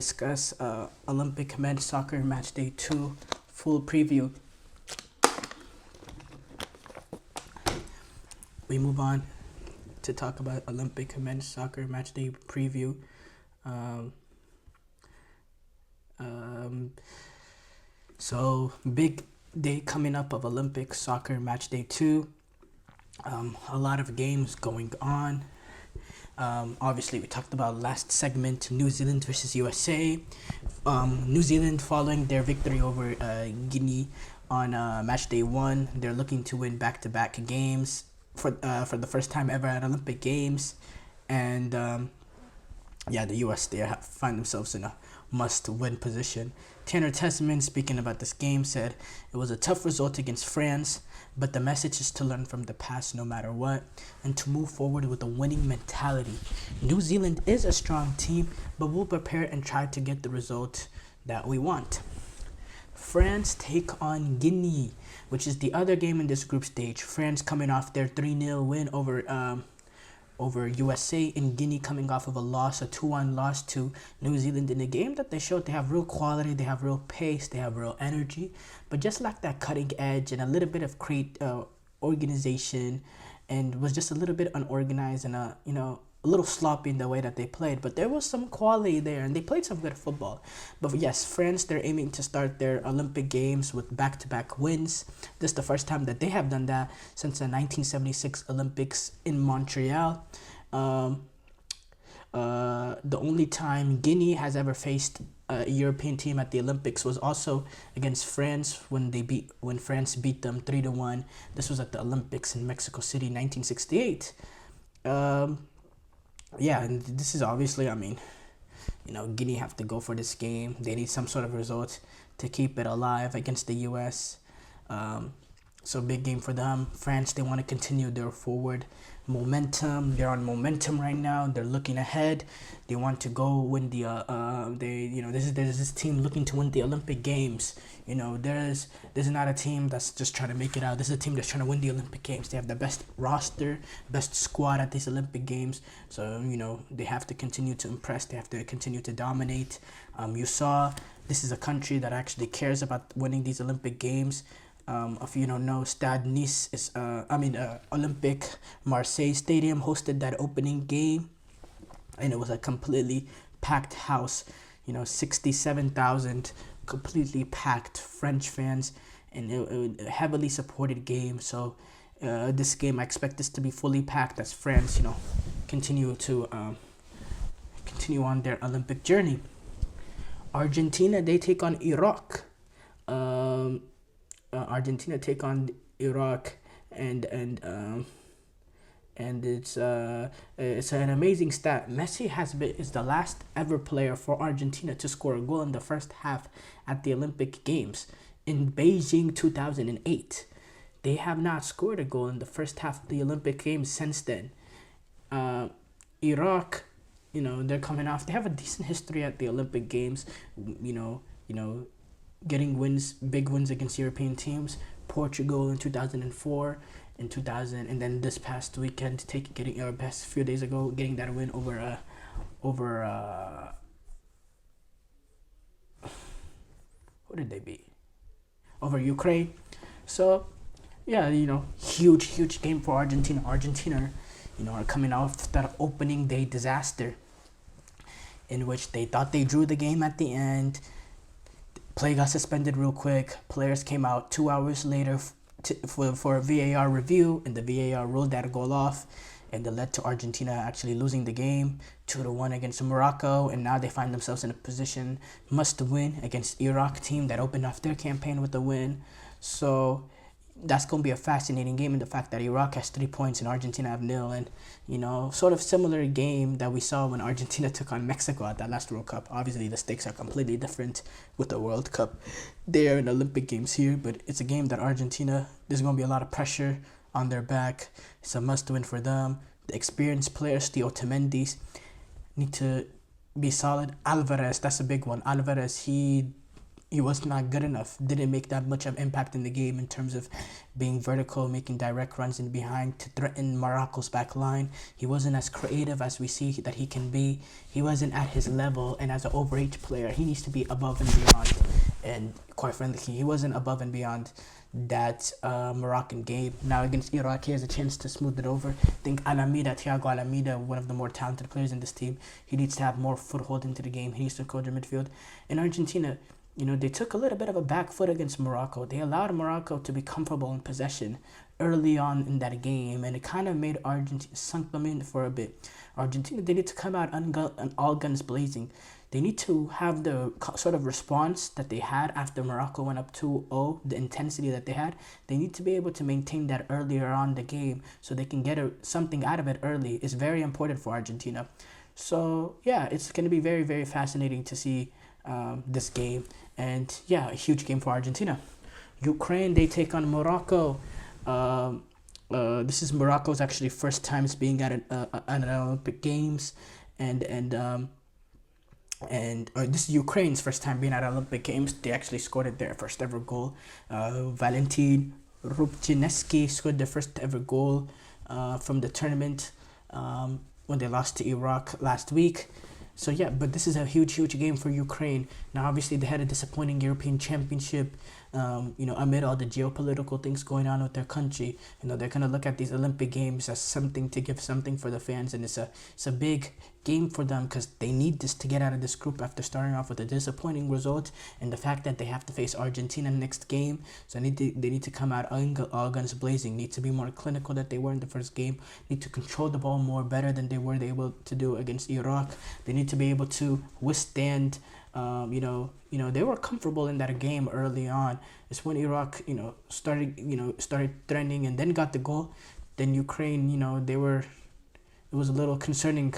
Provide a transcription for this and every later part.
discuss Olympic Men's Soccer Matchday 2 full preview. We move on to talk about Olympic Men's Soccer Matchday preview. Um, um, so, big day coming up of Olympic Soccer Matchday 2. A lot of games going on. Obviously, we talked about last segment, New Zealand versus USA. New Zealand following their victory over Guinea on match day 1. They're looking to win back-to-back games for the first time ever at Olympic Games. And the US, find themselves in a must-win position. Tanner Tesman, speaking about this game, said it was a tough result against France, but the message is to learn from the past no matter what and to move forward with a winning mentality. New Zealand is a strong team, but we'll prepare and try to get the result that we want. France take on Guinea, which is the other game in this group stage. France coming off their 3-0 win over USA, and Guinea coming off of a 2-1 loss to New Zealand in a game that they showed they have real quality, they have real pace, they have real energy, but just lack that cutting edge and a little bit of organization, and was just a little bit unorganized and a little sloppy in the way that they played. But there was some quality there, and they played some good football. But yes, France, they're aiming to start their Olympic Games with back-to-back wins. This is the first time that they have done that since the 1976 Olympics in Montreal. The only time Guinea has ever faced a European team at the Olympics was also against France when France beat them 3-1. This was at the Olympics in Mexico City, 1968. And this is obviously, Guinea have to go for this game. They need some sort of result to keep it alive against the US. So big game for them. France, they want to continue their forward momentum. They're on momentum right now. They're looking ahead. They want to go win the there's this team looking to win the Olympic Games. There's not a team that's just trying to make it out. This is a team that's trying to win the Olympic Games. They have the best roster, best squad at these Olympic Games. So, they have to continue to impress. They have to continue to dominate. You saw this is a country that actually cares about winning these Olympic Games. If you don't know, Stade Nice is Olympic Marseille Stadium hosted that opening game, and it was a completely packed house. 67,000 completely packed French fans, and it was a heavily supported game. So this game, I expect this to be fully packed as France, continue on their Olympic journey. Argentina, they take on Iraq. Argentina take on Iraq, and it's an amazing stat. Messi is the last ever player for Argentina to score a goal in the first half at the Olympic Games in Beijing 2008. They have not scored a goal in the first half of the Olympic Games since then. Iraq, they're coming off. They have a decent history at the Olympic Games. Getting big wins against European teams. Portugal in 2004, in 2000, and then this past weekend, getting that win over who did they beat? Over Ukraine. So, huge game for Argentina. Argentina, are coming off that opening day disaster in which they thought they drew the game at the end. Play got suspended real quick. Players came out 2 hours later for a VAR review, and the VAR ruled that goal off, and it led to Argentina actually losing the game 2-1 against Morocco, and now they find themselves in a position must win against Iraq team that opened off their campaign with a win. So that's going to be a fascinating game, in the fact that Iraq has 3 points and Argentina have 0, and sort of similar game that we saw when Argentina took on Mexico at that last World Cup. Obviously the stakes are completely different with the World Cup there and Olympic Games here, but it's a game that Argentina, there's going to be a lot of pressure on their back. It's a must win for them. The experienced players, the Otamendi, need to be solid. Alvarez, that's a big one. Alvarez, he he was not good enough. Didn't make that much of impact in the game in terms of being vertical, making direct runs in behind to threaten Morocco's back line. He wasn't as creative as we see that he can be. He wasn't at his level, and as an overage player, he needs to be above and beyond. And quite frankly, he wasn't above and beyond that Moroccan game. Now against Iraq, he has a chance to smooth it over. I think Thiago Alameda, one of the more talented players in this team, he needs to have more foothold into the game. He needs to control the midfield. In Argentina, they took a little bit of a back foot against Morocco. They allowed Morocco to be comfortable in possession early on in that game, and it kind of made Argentina sunk them in for a bit. Argentina, they need to come out on all guns blazing. They need to have the sort of response that they had after Morocco went up 2-0, the intensity that they had. They need to be able to maintain that earlier on the game so they can get something out of it early. It's very important for Argentina. So, yeah, it's going to be very, very fascinating to see this game. And, yeah, a huge game for Argentina. Ukraine, they take on Morocco. This is Morocco's actually first time being at an Olympic Games. And this is Ukraine's first time being at Olympic Games. They actually scored their first ever goal. Valentin Rubchineski scored their first ever goal from the tournament when they lost to Iraq last week. So yeah, but this is a huge game for Ukraine. Now, obviously, they had a disappointing European Championship. Amid all the geopolitical things going on with their country, they're gonna look at these Olympic Games as something to give something for the fans, and it's a big game for them because they need this to get out of this group after starting off with a disappointing result, and the fact that they have to face Argentina next game. So they need to come out all guns blazing. Need to be more clinical than they were in the first game. Need to control the ball more better than they were able to do against Iraq. They need to be able to withstand. They were comfortable in that game early on. It's when Iraq, started threatening and then got the goal. Then Ukraine, it was a little concerning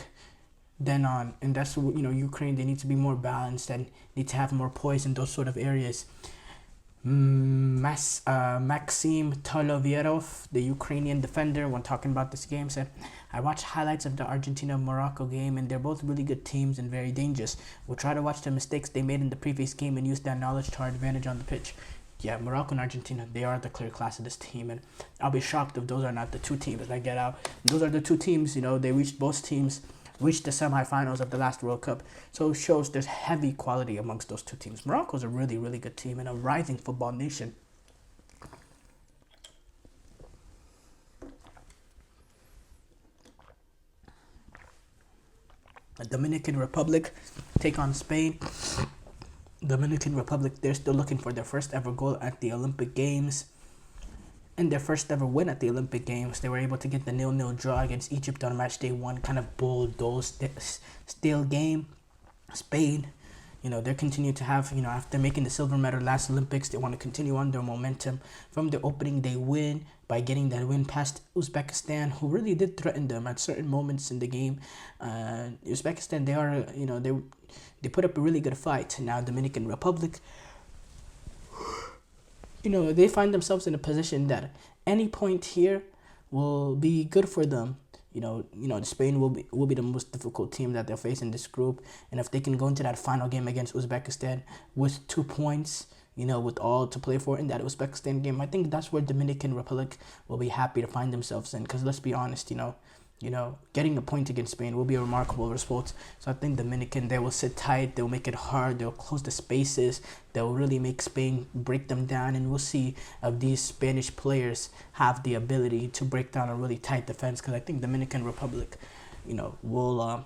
then on. And that's, Ukraine, they need to be more balanced and need to have more poise in those sort of areas. Maxim Tolovierov, the Ukrainian defender, when talking about this game, said, "I watched highlights of the Argentina-Morocco game, and they're both really good teams and very dangerous. We'll try to watch the mistakes they made in the previous game and use that knowledge to our advantage on the pitch." Yeah, Morocco and Argentina, they are the clear class of this team, and I'll be shocked if those are not the two teams that get out. Those are the two teams, both teams reached the semifinals of the last World Cup. So it shows there's heavy quality amongst those two teams. Morocco's a really, really good team and a rising football nation. The Dominican Republic take on Spain. Dominican Republic, they're still looking for their first ever goal at the Olympic Games and their first ever win at the Olympic Games. They were able to get the 0-0 draw against Egypt on match day 1, kind of bulldoze stale game. Spain, they continue to have, after making the silver medal last Olympics, they want to continue on their momentum from the opening day win by getting that win past Uzbekistan, who really did threaten them at certain moments in the game. Uzbekistan, they are, they put up a really good fight. Now Dominican Republic, they find themselves in a position that any point here will be good for them. Spain will be the most difficult team that they'll face in this group, and if they can go into that final game against Uzbekistan with 2 points, with all to play for in that Uzbekistan game, I think that's where Dominican Republic will be happy to find themselves in. Because let's be honest, getting a point against Spain will be a remarkable result. So I think Dominican, they will sit tight, they'll make it hard, they'll close the spaces, they'll really make Spain break them down, and we'll see if these Spanish players have the ability to break down a really tight defense, because I think Dominican Republic, will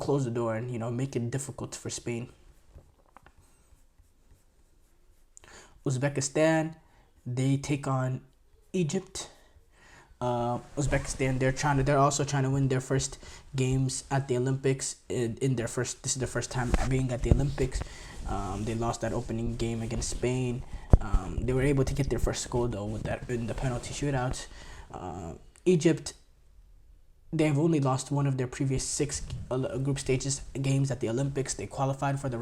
close the door and, make it difficult for Spain. Uzbekistan, they take on Egypt. Uzbekistan, they're also trying to win their first games at the Olympics. This is their first time being at the Olympics. They lost that opening game against Spain. They were able to get their first goal though in the penalty shootout. Egypt, they've only lost one of their previous 6 group stages games at the Olympics. They qualified for the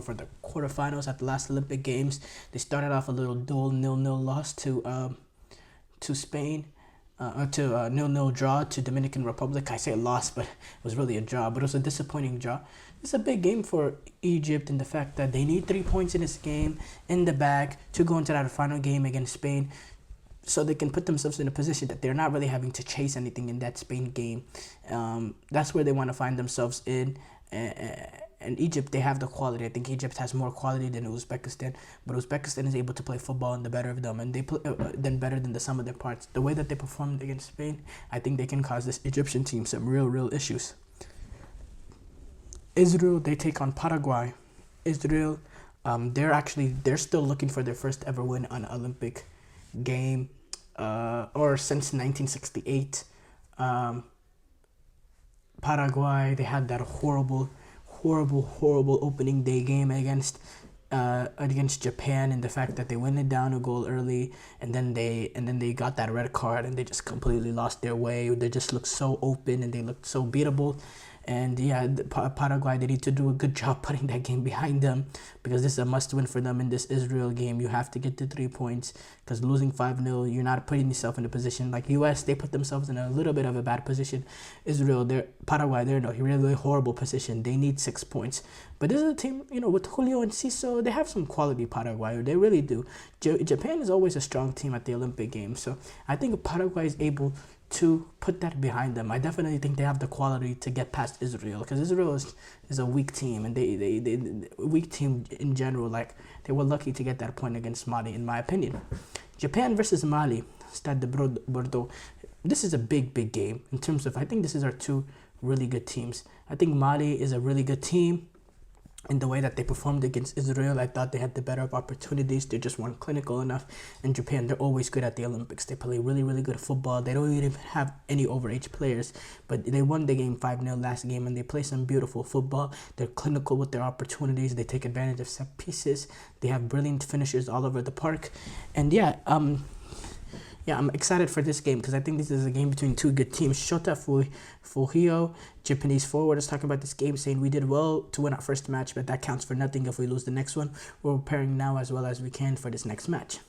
for the quarterfinals at the last Olympic Games. They started off a little dull 0-0 loss to Spain. To a 0-0 draw to Dominican Republic. I say loss, but it was really a draw, but it was a disappointing draw. it's a big game for Egypt in the fact that they need 3 points in this game in the bag to go into that final game against Spain, so they can put themselves in a position that they're not really having to chase anything in that Spain game. That's where they want to find themselves in. And Egypt, they have the quality. I think Egypt has more quality than Uzbekistan, but Uzbekistan is able to play football and the better of them, and they play then better than the sum of their parts. The way that they performed against Spain, I think they can cause this Egyptian team some real issues. Israel, they take on Paraguay. Israel, they're still looking for their first ever win on an Olympic game, or since 1968. Paraguay, they had that horrible opening day game against Japan, and the fact that they went it down a goal early, and then they got that red card, and they just completely lost their way. They just looked so open, and they looked so beatable. And yeah, Paraguay, they need to do a good job putting that game behind them, because this is a must-win for them in this Israel game. You have to get the 3 points, because losing 5-0, you're not putting yourself in a position like US. They put themselves in a little bit of a bad position. Paraguay, they're in a really horrible position. They need 6 points. But this is a team, with Julio and Ciso, they have some quality, Paraguay. They really do. Japan is always a strong team at the Olympic Games. So I think Paraguay is able to put that behind them. I definitely think they have the quality to get past Israel, because Israel is a weak team, and they weak team in general. Like, they were lucky to get that point against Mali, in my opinion. Japan versus Mali, Stade de Bordeaux. This is a big game in terms of, I think this is our two really good teams. I think Mali is a really good team. In the way that they performed against Israel, I thought they had the better of opportunities. They just weren't clinical enough. In Japan, they're always good at the Olympics. They play really good football. They don't even have any overage players, but they won the game 5-0 last game, and they play some beautiful football. They're clinical with their opportunities. They take advantage of set pieces. They have brilliant finishers all over the park. And I'm excited for this game, because I think this is a game between two good teams. Shota Fuhio, Japanese forward, is talking about this game, saying we did well to win our first match, but that counts for nothing if we lose the next one. We're preparing now as well as we can for this next match.